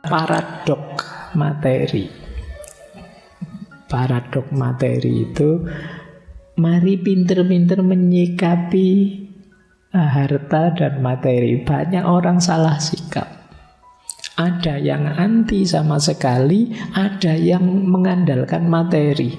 paradok materi. Paradok materi itu, mari pinter-pinter menyikapi harta dan materi. Banyak orang salah sikap. Ada yang anti sama sekali, ada yang mengandalkan materi.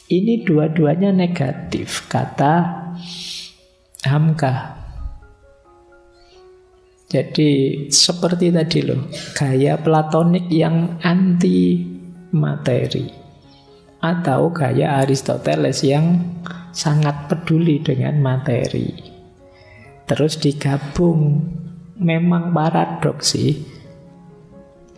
Ini dua-duanya negatif, kata Hamka. Jadi seperti tadi loh, gaya platonik yang anti materi, atau gaya Aristoteles yang sangat peduli dengan materi. Terus digabung, memang paradoks sih.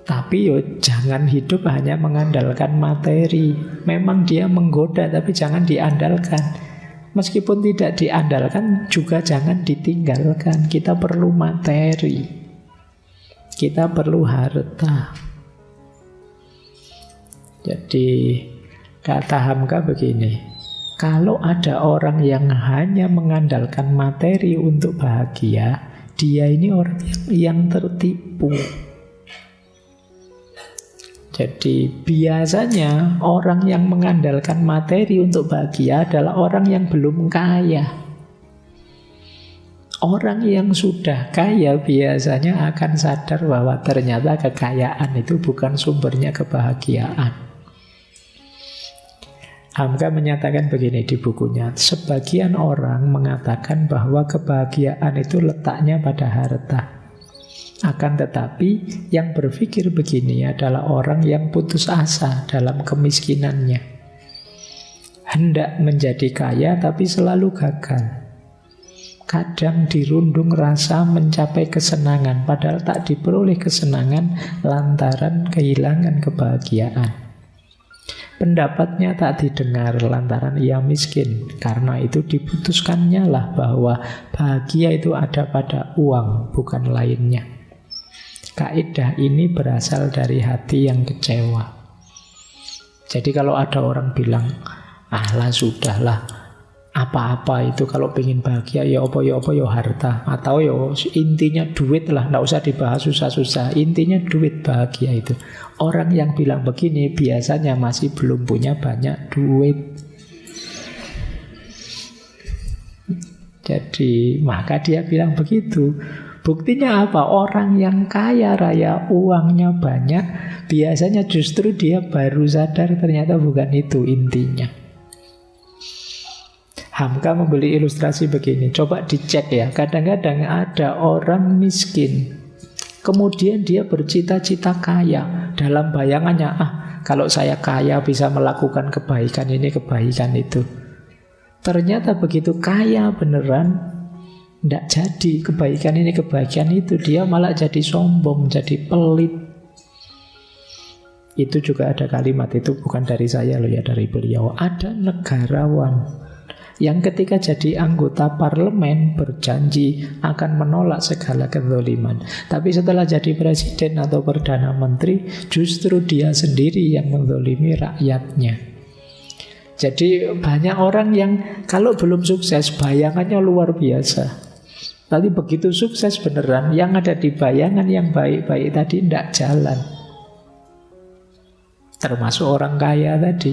Tapi yo jangan hidup hanya mengandalkan materi. Memang dia menggoda, tapi jangan diandalkan. Meskipun tidak diandalkan, juga jangan ditinggalkan. Kita perlu materi, kita perlu harta. Jadi kata Hamka begini, kalau ada orang yang hanya mengandalkan materi untuk bahagia, dia ini orang yang tertipu. Jadi biasanya orang yang mengandalkan materi untuk bahagia adalah orang yang belum kaya. Orang yang sudah kaya biasanya akan sadar bahwa ternyata kekayaan itu bukan sumbernya kebahagiaan. Hamka menyatakan begini di bukunya, sebagian orang mengatakan bahwa kebahagiaan itu letaknya pada harta. Akan tetapi yang berpikir begini adalah orang yang putus asa dalam kemiskinannya. Hendak menjadi kaya tapi selalu gagal. Kadang dirundung rasa mencapai kesenangan, padahal tak diperoleh kesenangan lantaran kehilangan kebahagiaan. Pendapatnya tak didengar lantaran ia miskin. Karena itu diputuskannya lah bahwa bahagia itu ada pada uang, bukan lainnya. Kaidah ini berasal dari hati yang kecewa. Jadi kalau ada orang bilang, alah sudahlah, apa-apa itu kalau pengen bahagia ya apa ya harta, atau ya intinya duit lah, nggak usah dibahas susah-susah, intinya duit bahagia itu. Orang yang bilang begini biasanya masih belum punya banyak duit. Jadi maka dia bilang begitu. Buktinya apa? Orang yang kaya raya, uangnya banyak, biasanya justru dia baru sadar ternyata bukan itu intinya. Hamka membeli ilustrasi begini, coba dicek ya. Kadang-kadang ada orang miskin, kemudian dia bercita-cita kaya. Dalam bayangannya, kalau saya kaya bisa melakukan kebaikan ini, kebaikan itu. Ternyata begitu kaya beneran, tidak jadi kebaikan ini, kebaikan itu. Dia malah jadi sombong, jadi pelit. Itu juga ada kalimat, itu bukan dari saya loh ya, dari beliau. Ada negarawan yang ketika jadi anggota parlemen berjanji akan menolak segala kezaliman. Tapi setelah jadi presiden atau perdana menteri, justru dia sendiri yang menzalimi rakyatnya. Jadi banyak orang yang kalau belum sukses bayangannya luar biasa, tapi begitu sukses beneran, yang ada di bayangan yang baik-baik tadi tidak jalan. Termasuk orang kaya tadi.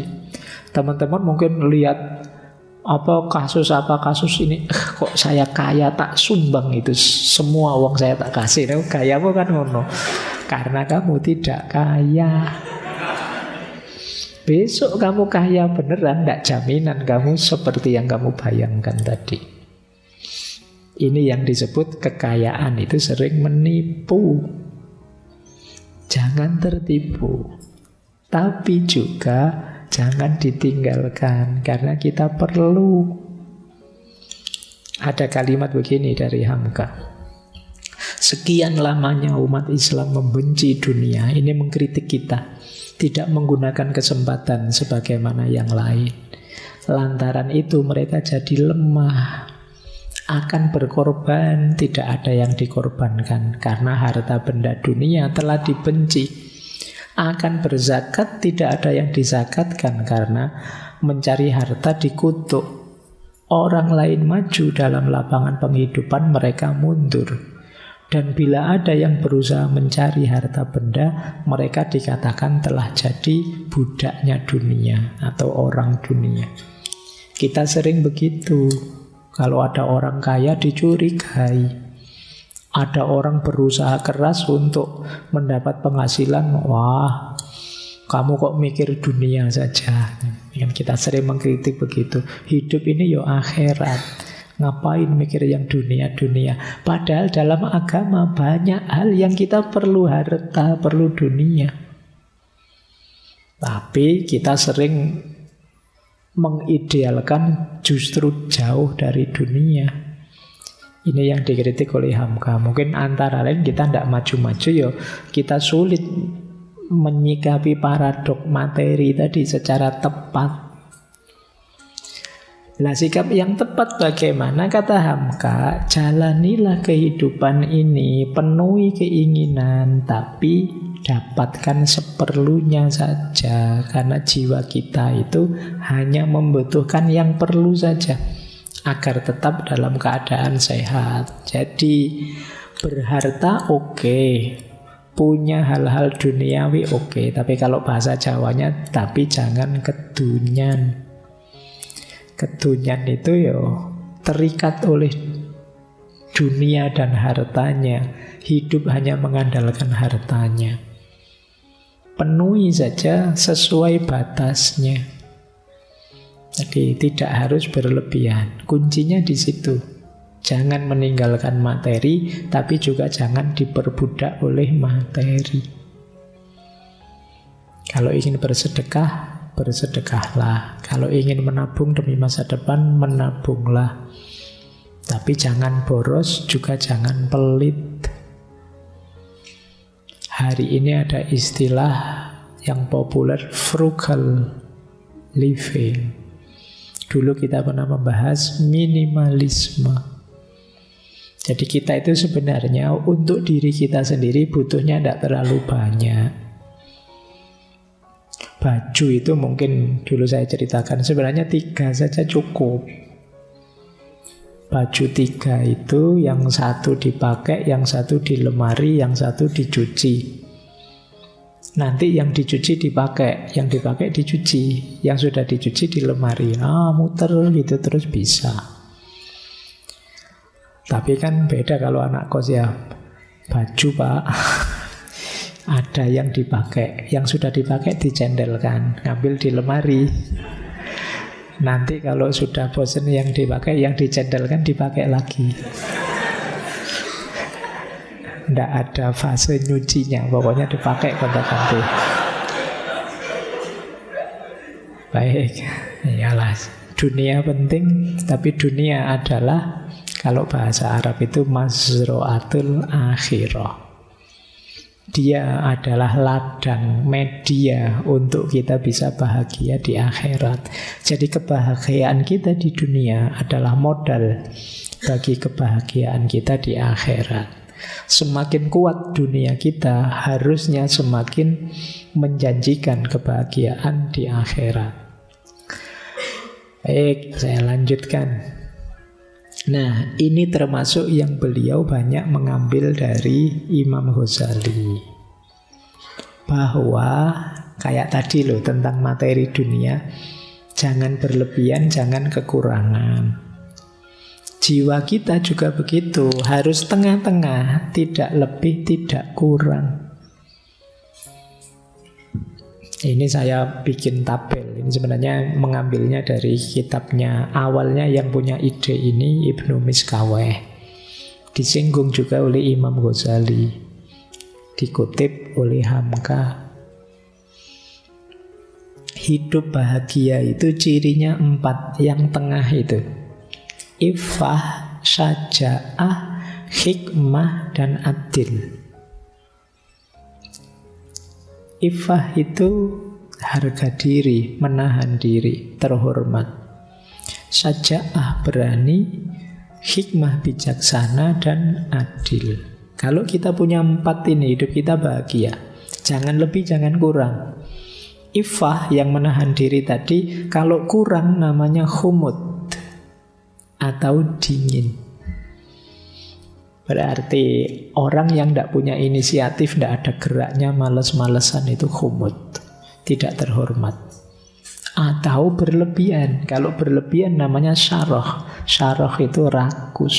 Teman-teman mungkin lihat kasus ini, kok saya kaya tak sumbang itu semua uang saya tak kasih. Gayamu kan ngono, karena kamu tidak kaya. Besok kamu kaya beneran, tidak jaminan kamu seperti yang kamu bayangkan tadi. Ini yang disebut kekayaan itu sering menipu. Jangan tertipu, tapi juga jangan ditinggalkan, karena kita perlu. Ada kalimat begini dari Hamka, sekian lamanya umat Islam membenci dunia. Ini mengkritik kita, tidak menggunakan kesempatan sebagaimana yang lain. Lantaran itu mereka jadi lemah, akan berkorban, tidak ada yang dikorbankan, karena harta benda dunia telah dibenci. Akan berzakat, tidak ada yang dizakatkan karena mencari harta dikutuk. Orang lain maju dalam lapangan penghidupan, mereka mundur. Dan bila ada yang berusaha mencari harta benda, mereka dikatakan telah jadi budaknya dunia atau orang dunia. Kita sering begitu. Kalau ada orang kaya dicurigai. Ada orang berusaha keras untuk mendapat penghasilan, wah, kamu kok mikir dunia saja. Kita sering mengkritik begitu. Hidup ini yo akhirat. Ngapain mikir yang dunia-dunia? Padahal dalam agama banyak hal yang kita perlu harta, perlu dunia. Tapi kita sering mengidealkan justru jauh dari dunia. Ini yang dikritik oleh Hamka. Mungkin antara lain kita tidak maju-maju ya, kita sulit menyikapi paradok materi tadi secara tepat. Nah, sikap yang tepat bagaimana? Kata Hamka, jalanilah kehidupan ini, penuhi keinginan, tapi dapatkan seperlunya saja. Karena jiwa kita itu hanya membutuhkan yang perlu saja agar tetap dalam keadaan sehat. Jadi berharta oke, punya hal-hal duniawi oke, tapi kalau bahasa Jawanya, tapi jangan kedunyan. Kedunyan itu ya terikat oleh dunia dan hartanya. Hidup hanya mengandalkan hartanya. Penuhi saja sesuai batasnya. Jadi tidak harus berlebihan. Kuncinya di situ. Jangan meninggalkan materi, tapi juga jangan diperbudak oleh materi. Kalau ingin bersedekah, bersedekahlah. Kalau ingin menabung demi masa depan, menabunglah. Tapi jangan boros, juga jangan pelit. Hari ini ada istilah yang populer, frugal living. Dulu kita pernah membahas minimalisme. Jadi kita itu sebenarnya untuk diri kita sendiri butuhnya tidak terlalu banyak. Baju itu mungkin dulu saya ceritakan, sebenarnya 3 saja cukup. Baju 3 itu yang satu dipakai, yang satu di lemari, yang satu dicuci. Nanti yang dicuci dipakai, yang dipakai dicuci, yang sudah dicuci di lemari. Muter gitu terus bisa. Tapi kan beda kalau anak kos ya. Baju Pak ada yang dipakai, yang sudah dipakai dicendelkan, ngambil di lemari. Nanti kalau sudah bosan yang dipakai, yang dicendelkan dipakai lagi. Nggak ada fase nyucinya, pokoknya dipakai kontak-kontak. Baik, iyalah, dunia penting, tapi dunia adalah, kalau bahasa Arab itu mazro'atul akhirah. Dia adalah ladang, media untuk kita bisa bahagia di akhirat. Jadi kebahagiaan kita di dunia adalah modal bagi kebahagiaan kita di akhirat. Semakin kuat dunia kita, harusnya semakin menjanjikan kebahagiaan di akhirat. Baik, saya lanjutkan. Nah, ini termasuk yang beliau banyak mengambil dari Imam Ghazali. Bahwa kayak tadi loh tentang materi dunia, jangan berlebihan, jangan kekurangan. Jiwa kita juga begitu, harus tengah-tengah, tidak lebih, tidak kurang. Ini saya bikin tabel. Ini sebenarnya mengambilnya dari kitabnya. Awalnya yang punya ide ini Ibnu Miskaweh. Disinggung juga oleh Imam Ghazali. Dikutip oleh Hamka. Hidup bahagia itu cirinya 4. Yang tengah itu Iffah, syaja'ah, hikmah, dan adil. Iffah itu harga diri, menahan diri, terhormat. Syaja'ah berani, hikmah bijaksana, dan adil. Kalau kita punya 4 ini, hidup kita bahagia. Jangan lebih, jangan kurang. Iffah yang menahan diri tadi, kalau kurang namanya khumud atau dingin. Berarti orang yang tidak punya inisiatif, tidak ada geraknya, males-malesan, itu khumud, tidak terhormat. Atau berlebihan. Kalau berlebihan namanya syarah. Syarah itu rakus.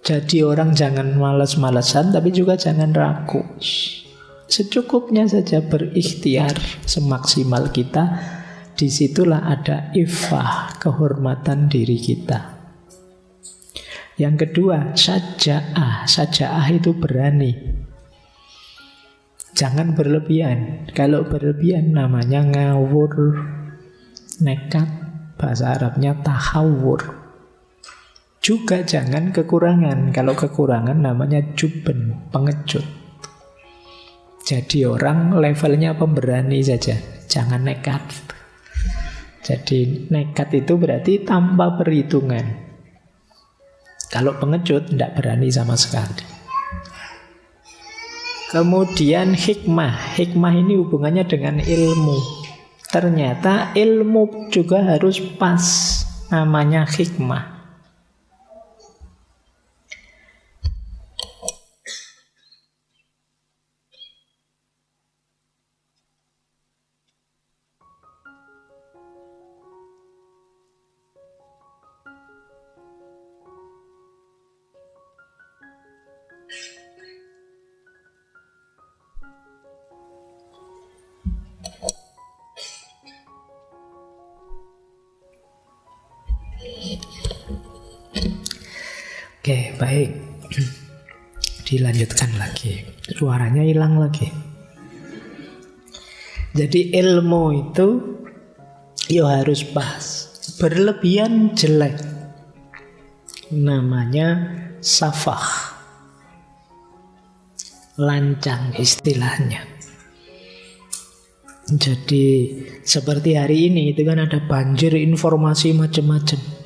Jadi orang jangan males-malesan, tapi juga jangan rakus. Secukupnya saja berikhtiar semaksimal kita. Disitulah ada iffah, kehormatan diri kita. Yang kedua, syaja'ah. Syaja'ah itu berani. Jangan berlebihan. Kalau berlebihan namanya ngawur, nekat. Bahasa Arabnya tahawur. Juga jangan kekurangan. Kalau kekurangan namanya juben, pengecut. Jadi orang levelnya pemberani saja. Jangan nekat. Jadi nekat itu berarti tanpa perhitungan. Kalau pengecut tidak berani sama sekali. Kemudian hikmah. Hikmah ini hubungannya dengan ilmu. Ternyata ilmu juga harus pas. Namanya hikmah. Oke, baik. Dilanjutkan lagi. Suaranya hilang lagi. Jadi ilmu itu ya harus pas. Berlebihan jelek. Namanya safah. Lancang istilahnya. Jadi seperti hari ini itu kan ada banjir informasi macam-macam.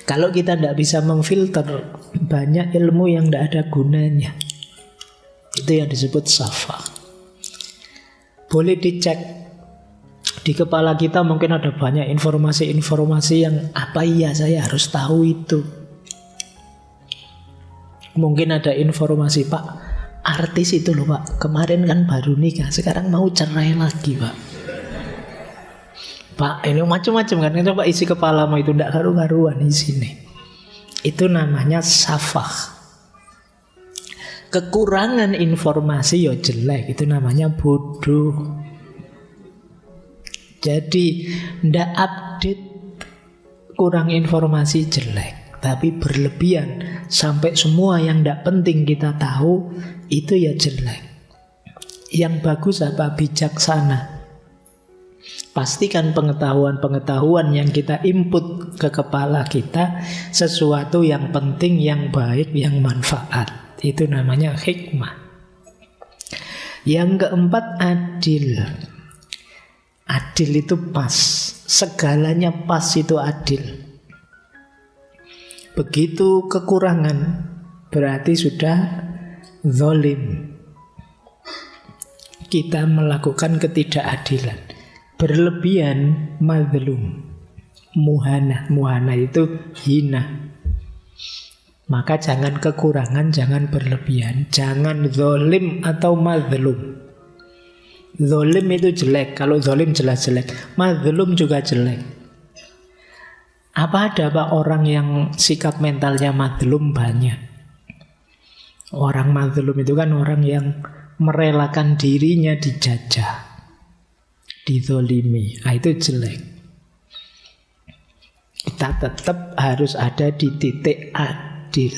Kalau kita tidak bisa memfilter, banyak ilmu yang tidak ada gunanya. Itu yang disebut safah. Boleh dicek di kepala kita, mungkin ada banyak informasi-informasi yang apa iya saya harus tahu itu. Mungkin ada informasi, Pak, artis itu loh Pak, kemarin kan baru nikah, sekarang mau cerai lagi Pak. Pak, ini macam-macam kan, coba isi kepalamu itu tidak karu-karuan di sini. Itu namanya safah. Kekurangan informasi ya jelek, itu namanya bodoh. Jadi tidak update, kurang informasi jelek. Tapi berlebihan sampai semua yang tidak penting kita tahu, itu ya jelek. Yang bagus apa? Bijaksana. Pastikan pengetahuan-pengetahuan yang kita input ke kepala kita sesuatu yang penting, yang baik, yang manfaat. Itu namanya hikmah. Yang keempat, adil. Adil itu pas. Segalanya pas itu adil. Begitu kekurangan, berarti sudah zalim. Kita melakukan ketidakadilan. Berlebihan, mazlum. Muhana itu hina. Maka jangan kekurangan, jangan berlebihan. Jangan zalim atau mazlum. Zalim itu jelek. Kalau zalim jelas jelek. Mazlum juga jelek. Apa ada Pak orang yang sikap mentalnya mazlum banyak? Orang mazlum itu kan orang yang merelakan dirinya dijajah, dizolimi. Itu jelek. Kita tetap harus ada di titik adil.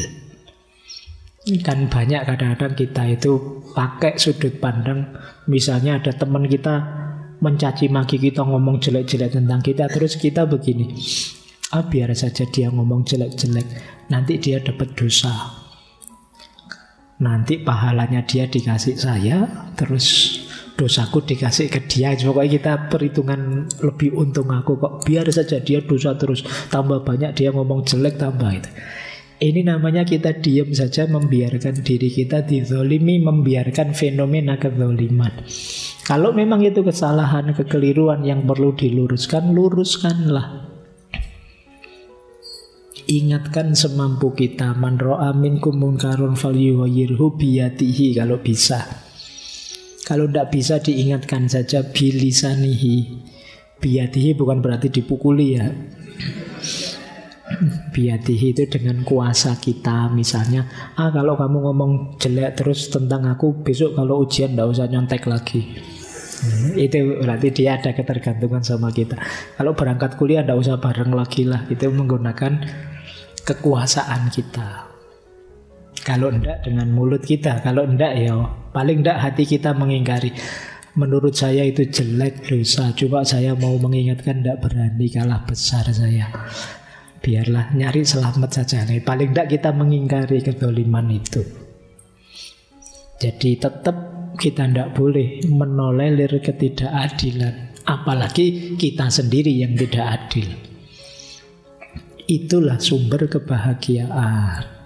Kan banyak kadang-kadang kita itu pakai sudut pandang. Misalnya ada teman kita mencaci maki kita, ngomong jelek-jelek tentang kita, terus kita begini, biar saja dia ngomong jelek-jelek, nanti dia dapat dosa, nanti pahalanya dia dikasih saya, terus dosaku dikasih ke dia. Pokoknya kita perhitungan lebih untung aku kok, biar saja dia dosa terus, tambah banyak dia ngomong jelek, tambah itu. Ini namanya kita diam saja, membiarkan diri kita dizolimi, membiarkan fenomena kezoliman. Kalau memang itu kesalahan, kekeliruan yang perlu diluruskan, luruskanlah. Ingatkan semampu kita. Man ra'a minkum munkarun falyughayyirhu biyadihi kalau bisa. Kalau tidak bisa diingatkan saja bilisanihi. Biyadihi bukan berarti dipukuli ya. Biyadihi itu dengan kuasa kita. Misalnya, kalau kamu ngomong jelek terus tentang aku, besok kalau ujian tidak usah nyontek lagi. Itu berarti dia ada ketergantungan sama kita. Kalau berangkat kuliah tidak usah bareng lagi lah. Itu menggunakan kekuasaan kita. Kalau enggak dengan mulut kita. Kalau enggak ya paling enggak hati kita mengingkari. Menurut saya itu jelek, dosa. Cuma saya mau mengingatkan, enggak berani, kalah besar saya. Biarlah nyari selamat saja. Paling enggak kita mengingkari kedzaliman itu. Jadi tetap kita enggak boleh menolerir ketidakadilan. Apalagi kita sendiri yang tidak adil. Itulah sumber kebahagiaan.